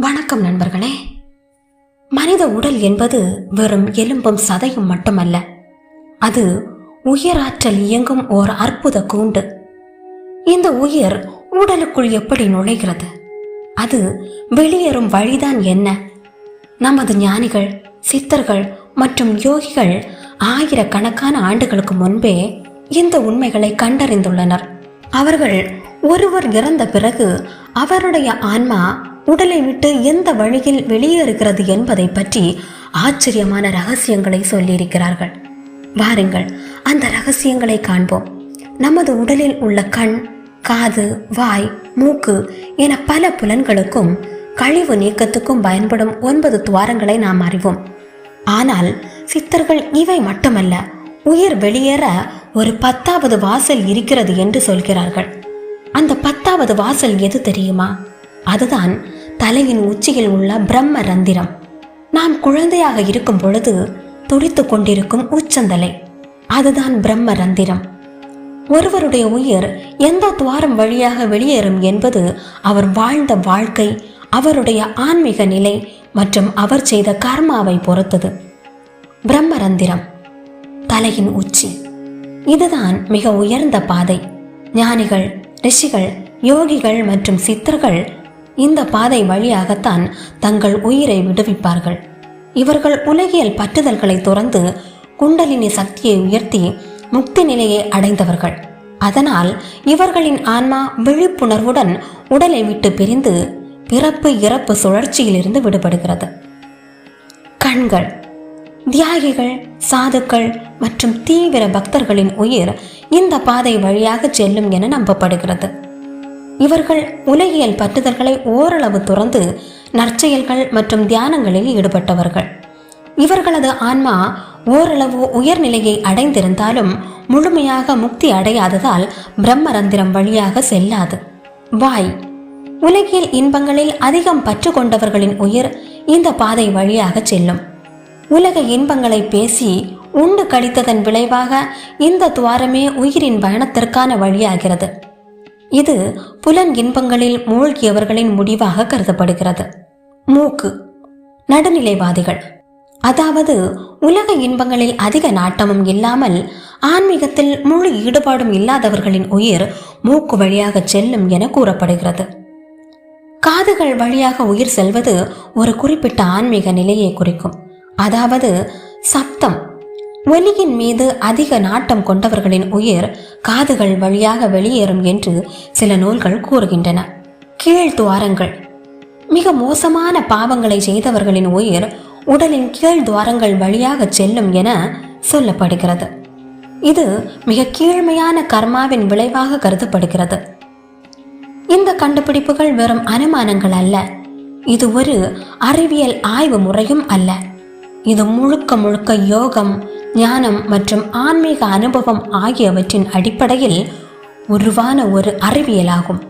வணக்கம் நண்பர்களே. மனித உடல் என்பது வெறும் எலும்பும் சதையும் மட்டுமல்ல, அது உயிராற்றல் இயங்கும் ஓர் அற்புத கூண்டு. இந்த உயிர் உடலுக்குள் எப்படி நுழைகிறது, அது வெளியேறும் வழிதான் என்ன? நமது ஞானிகள், சித்தர்கள் மற்றும் யோகிகள் ஆயிரக்கணக்கான ஆண்டுகளுக்கு முன்பே இந்த உண்மைகளை கண்டறிந்துள்ளனர். அவர்கள் ஒருவர் இறந்த பிறகு அவருடைய ஆன்மா உடலை விட்டு எந்த வழியில் வெளியேறுகிறது என்பதை பற்றி ஆச்சரியமான ரகசியங்களை சொல்லியிருக்கிறார்கள். வாருங்கள், அந்த ரகசியங்களை காண்போம். நமது உடலில் உள்ள கண், காது, வாய், மூக்கு என பல புலன்களுக்கும் கழிவு நீக்கத்துக்கும் பயன்படும் 9 துவாரங்களை நாம் அறிவோம். ஆனால் சித்தர்கள் இவை மட்டுமல்ல, உயிர் வெளியேற ஒரு 10வது வாசல் இருக்கிறது என்று சொல்கிறார்கள். அந்த 10வது வாசல் எது தெரியுமா? அதுதான் தலையின் உச்சியில் உள்ள பிரம்ம ரந்திரம். நாம் குழந்தையாக இருக்கும் பொழுது துடித்து கொண்டிருக்கும் உச்சந்தலை, அதுதான் பிரம்ம ரந்திரம். ஒருவருடைய உயிர் எந்த துவாரம் வழியாக வெளியேறும் என்பது அவர் வாழ்ந்த வாழ்க்கை, அவருடைய ஆன்மீக நிலை மற்றும் அவர் செய்த கர்மாவை பொறுத்தது. பிரம்மரந்திரம், தலையின் உச்சி, இதுதான் மிக உயர்ந்த பாதை. ஞானிகள், ரிஷிகள், யோகிகள் மற்றும் சித்தர்கள் இந்த பாதை வழியாகத்தான் தங்கள் உயிரை விடுவிப்பார்கள். இவர்கள் உலகியல் பற்றுதல்களை துறந்து குண்டலினி சக்தியை உயர்த்தி முக்தி நிலையை அடைந்தவர்கள். அதனால் இவர்களின் ஆன்மா விழிப்புணர்வுடன் உடலை விட்டு பிரிந்து பிறப்பு இறப்பு சுழற்சியிலிருந்து விடுபடுகிறது. கண்கள், தியாகிகள், சாதுக்கள் மற்றும் தீவிர பக்தர்களின் உயிர் இந்த பாதை வழியாக செல்லும் என நம்பப்படுகிறது. இவர்கள் உலகியல் பற்றுதல்களை ஓரளவு துறந்து நற்செயல்கள் மற்றும் தியானங்களில் ஈடுபட்டவர்கள். இவர்களது ஆன்மா ஓரளவு உயர்நிலையை அடைந்திருந்தாலும் முழுமையாக முக்தி அடையாததால் பிரம்மரந்திரம் வழியாக செல்லாது. வாய், உலகியல் இன்பங்களில் அதிகம் பற்று கொண்டவர்களின் உயிர் இந்த பாதை வழியாக செல்லும். உலக இன்பங்களை பேசி உண்டு கழித்ததன் விளைவாக இந்த துவாரமே உயிரின் பயணத்திற்கான வழியாகிறது. இது புலன் இன்பங்களில் மூழ்கியவர்களின் முடிவாக கருதப்படுகிறது. மூக்கு, நடுநிலைவாதிகள், அதாவது உலக இன்பங்களில் அதிக நாட்டமும் இல்லாமல் ஆன்மீகத்தில் முழு ஈடுபாடும் இல்லாதவர்களின் உயிர் மூக்கு வழியாக செல்லும் என கூறப்படுகிறது. காதுகள் வழியாக உயிர் செல்வது ஒரு குறிப்பிட்ட ஆன்மீக நிலையை குறிக்கும். அதாவது சப்தம், ஒலியின் மீது அதிக நாட்டம் கொண்டவர்களின் உயிர் காதுகள் வழியாக வெளியேறும் என்று சில நூல்கள் கூறுகின்றன. கீழ் துவாரங்கள், மிக மோசமான பாவங்களை செய்தவர்களின் உயிர் உடலின் கீழ் துவாரங்கள் வழியாக செல்லும் என சொல்லப்படுகிறது. இது மிக கீழ்மையான கர்மாவின் விளைவாக கருதப்படுகிறது. இந்த கண்டுபிடிப்புகள் வெறும் அனுமானங்கள் அல்ல, இது ஒரு அறிவியல் ஆய்வு முறையும் அல்ல. இது முழுக்க முழுக்க யோகம், ஞானம் மற்றும் ஆன்மீக அனுபவம் ஆகியவற்றின் அடிப்படையில் உருவான ஒரு அறிவியலாகும்.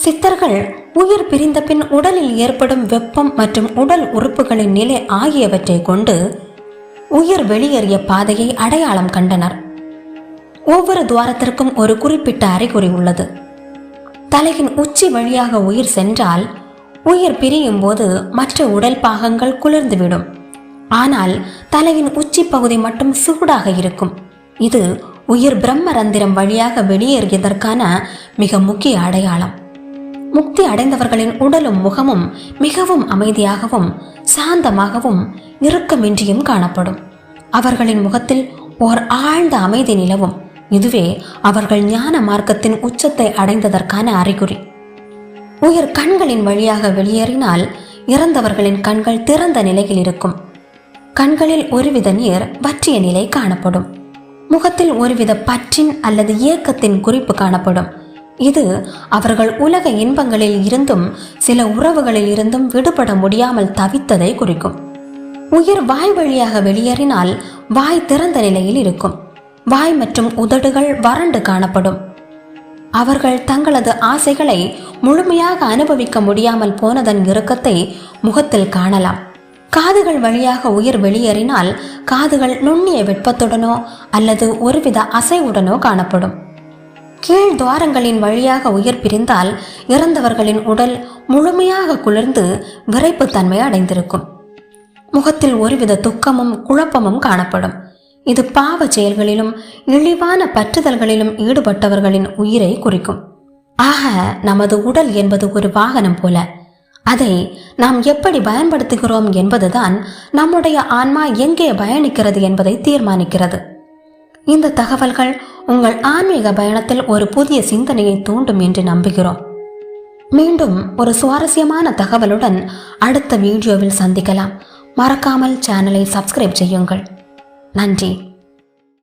சித்தர்கள் உயிர் பிரிந்த பின் உடலில் ஏற்படும் வெப்பம் மற்றும் உடல் உறுப்புகளின் நிலை ஆகியவற்றை கொண்டு உயிர் வெளியேறிய பாதையை அடையாளம் கண்டனர். ஒவ்வொரு துவாரத்திற்கும் ஒரு குறிப்பிட்ட அறிகுறி உள்ளது. தலையின் உச்சி வழியாக உயிர் சென்றால் உயிர் பிரியும் போது மற்ற உடல் பாகங்கள் குளிர்ந்துவிடும். ஆனால் தலையின் உச்சி பகுதி மட்டும் சூடாக இருக்கும். இது உயிர் பிரம்மரந்திரம் வழியாக வெளியேறியதற்கான மிக முக்கிய அடையாளம். முக்தி அடைந்தவர்களின் உடலும் முகமும் மிகவும் அமைதியாகவும் சாந்தமாகவும் இறுக்கமின்றியும் காணப்படும். அவர்களின் முகத்தில் ஓர் ஆழ்ந்த அமைதி நிலவும். இதுவே அவர்கள் ஞான மார்க்கத்தின் உச்சத்தை அடைந்ததற்கான அறிகுறி. உயிர் கண்களின் வழியாக வெளியேறினால் இறந்தவர்களின் கண்கள் திறந்த நிலையில் இருக்கும். கண்களில் ஒருவித நீர் வற்றிய நிலை காணப்படும். முகத்தில் ஒருவித பற்றின் அல்லது ஏக்கத்தின் குறிப்பு காணப்படும். இது அவர்கள் உலக இன்பங்களில் இருந்தும் சில உறவுகளில் இருந்தும் விடுபட முடியாமல் தவித்ததை குறிக்கும். உயிர் வாய் வழியாக வெளியேறினால் வாய் திறந்த நிலையில் இருக்கும். வாய் மற்றும் உதடுகள் வறண்டு காணப்படும். அவர்கள் தங்களது ஆசைகளை முழுமையாக அனுபவிக்க முடியாமல் போனதன் இறுக்கத்தை முகத்தில் காணலாம். காதுகள் வழியாக உயிர் வெளியேறினால் காதுகள் நுண்ணிய வெப்பத்துடனோ அல்லது ஒருவித அசைவுடனோ காணப்படும். கீழ் துவாரங்களின் வழியாக உயிர் பிரிந்தால் இறந்தவர்களின் உடல் முழுமையாக குளிர்ந்து விரைப்புத்தன்மை அடைந்திருக்கும். முகத்தில் ஒருவித துக்கமும் குழப்பமும் காணப்படும். இது பாவ செயல்களிலும் இழிவான பற்றுதல்களிலும் ஈடுபட்டவர்களின் உயிரை குறிக்கும். ஆக நமது உடல் என்பது ஒரு வாகனம் போல. அதை நாம் எப்படி பயன்படுத்துகிறோம் என்பதுதான் நம்முடைய ஆன்மா எங்கே பயணிக்கிறது என்பதை தீர்மானிக்கிறது. இந்த தகவல்கள் உங்கள் ஆன்மீக பயணத்தில் ஒரு புதிய சிந்தனையை தூண்டும் என்று நம்புகிறோம். மீண்டும் ஒரு சுவாரஸ்யமான தகவலுடன் அடுத்த வீடியோவில் சந்திக்கலாம். மறக்காமல் சேனலை சப்ஸ்கிரைப் செய்யுங்கள். நன்றி.